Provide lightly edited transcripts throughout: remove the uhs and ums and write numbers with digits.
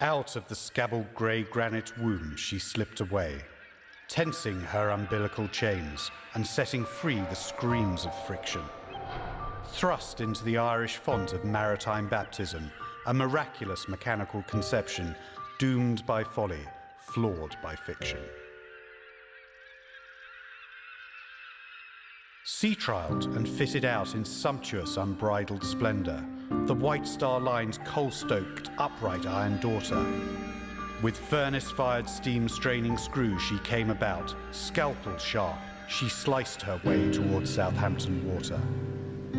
Out of the scabbled grey granite womb she slipped away, tensing her umbilical chains and setting free the screams of friction. Thrust into the Irish font of maritime baptism, a miraculous mechanical conception, doomed by folly, flawed by fiction. Sea-trialled and fitted out in sumptuous unbridled splendour, the White Star Line's coal-stoked, upright iron daughter. With furnace-fired steam-straining screw she came about, scalpel sharp, she sliced her way towards Southampton water.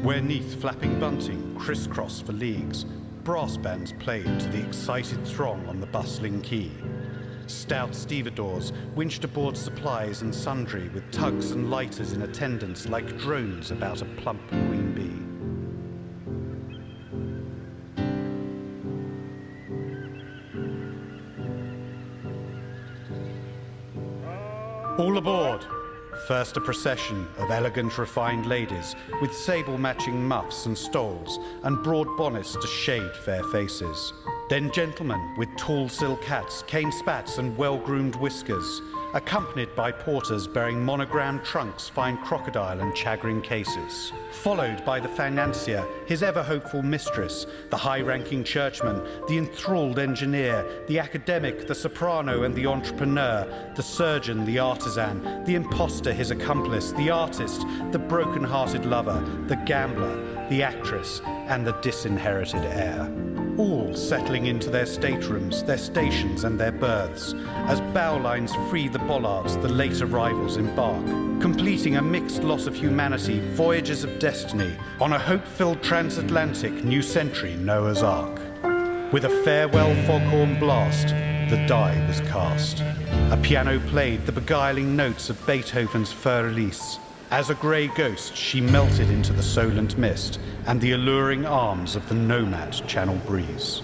Where 'neath flapping bunting, criss-cross for leagues, brass bands played to the excited throng on the bustling quay. Stout stevedores winched aboard supplies and sundry, with tugs and lighters in attendance like drones about a plump queen bee. All aboard! First a procession of elegant, refined ladies with sable-matching muffs and stoles and broad bonnets to shade fair faces. Then gentlemen with tall silk hats, cane spats and well-groomed whiskers, accompanied by porters bearing monogrammed trunks, fine crocodile and chagrin cases. Followed by the financier, his ever-hopeful mistress, the high-ranking churchman, the enthralled engineer, the academic, the soprano and the entrepreneur, the surgeon, the artisan, the imposter, his accomplice, the artist, the broken-hearted lover, the gambler, the actress, and the disinherited heir. All settling into their staterooms, their stations and their berths, as bowlines free the bollards, the late arrivals embark, completing a mixed loss of humanity, voyages of destiny, on a hope-filled transatlantic new century Noah's Ark. With a farewell foghorn blast, the die was cast. A piano played the beguiling notes of Beethoven's Fur Elise. As a grey ghost, she melted into the Solent mist and the alluring arms of the nomad Channel breeze.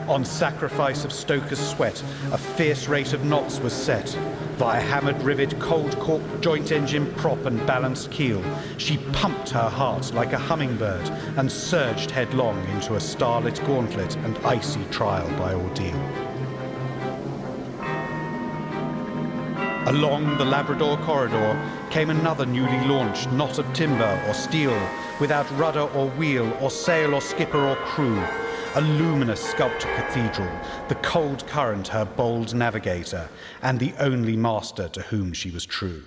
On sacrifice of stoker's sweat, a fierce rate of knots was set. Via hammered rivet, cold cork, joint engine prop and balanced keel, she pumped her heart like a hummingbird and surged headlong into a starlit gauntlet and icy trial by ordeal. Along the Labrador corridor came another newly launched knot of timber or steel, without rudder or wheel or sail or skipper or crew. A luminous sculptured cathedral, the cold current her bold navigator, and the only master to whom she was true.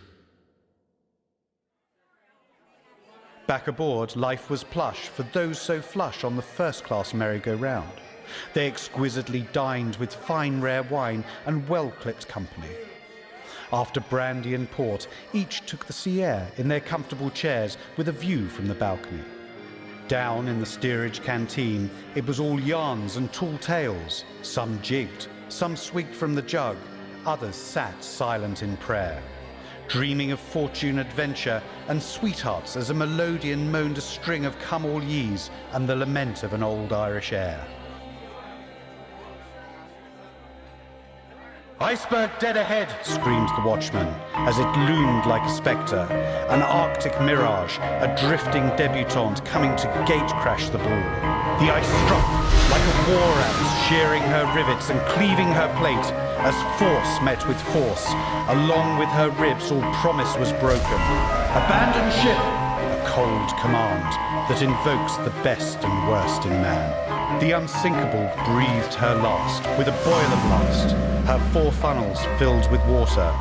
Back aboard, life was plush for those so flush on the first-class merry-go-round. They exquisitely dined with fine rare wine and well-clipped company. After brandy and port, each took the sea air in their comfortable chairs with a view from the balcony. Down in the steerage canteen, it was all yarns and tall tales. Some jigged, some swigged from the jug, others sat silent in prayer, dreaming of fortune, adventure, and sweethearts as a melodeon moaned a string of come-all-ye's and the lament of an old Irish air. "Iceberg dead ahead," screamed the watchman, as it loomed like a spectre, an arctic mirage, a drifting debutante coming to gate-crash the ball. The ice struck like a war axe, shearing her rivets and cleaving her plate, as force met with force. Along with her ribs all promise was broken. "Abandon ship!" a cold command that invokes the best and worst in man. The unsinkable breathed her last, with a boiler blast, her 4 funnels filled with water.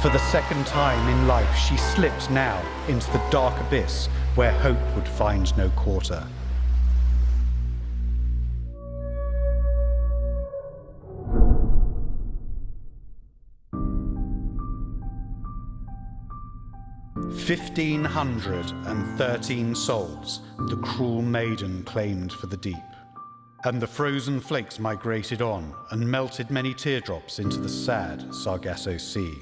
For the second time in life she slipped now into the dark abyss where hope would find no quarter. "1,513 souls the cruel maiden claimed for the deep. And the frozen flakes migrated on and melted many teardrops into the sad Sargasso Sea.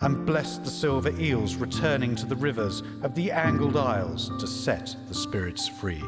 And blessed the silver eels returning to the rivers of the angled isles to set the spirits free.